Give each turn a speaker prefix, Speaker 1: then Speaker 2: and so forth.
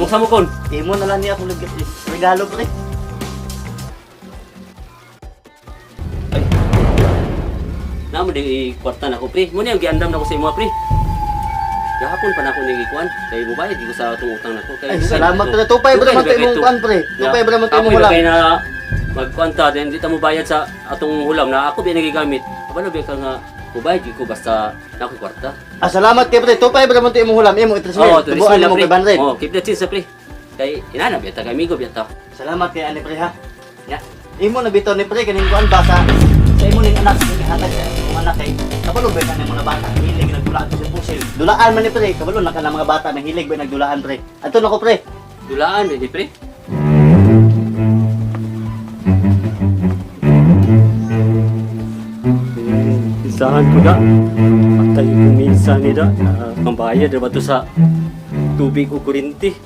Speaker 1: Muksa mo kon.
Speaker 2: Imo na lang niya akong regalo pre.
Speaker 1: Namo di kwarta na ko pre. Mo ni ang giandam na ko sa imo pre. Gahapon pa na ako ning ikuan. Kay bubayad di ko sa atong utang nako. Kay
Speaker 2: Ay, salamat pre. Tupay ba naman tayo mong kuan pre? Tupay ba naman tayo mong hulam?
Speaker 1: Kay na magkwanta din di ta mo bayad sa atong hulam na ako bi nagigamit. Kabalo ba ka nga bubayad di ko basta na ako kwarta.
Speaker 2: Ah, salamat kay pre. Tupay ba naman tayo mong hulam? Imo itres mo. Tubuan mo kay Banred.
Speaker 1: Oh, keep that sa pre. Kay inana biyata kay amigo biyata.
Speaker 2: Salamat kay ani pre ha. Ya. Imo na bitaw ni pre kaning kuan basa. Sa imo ning anak ni hatag ang anak kay kabalo ba kanang mga bata hilig nagdulaan sa pusil. Dulaan man ni pre, kabalo na kanang mga bata mahilig ba nagdulaan pre. Adto na ko pre.
Speaker 1: Dulaan di pre. Isahan ko da. Patay ko minsan ni da. Pambayad na ba to sa tubig o kurinti?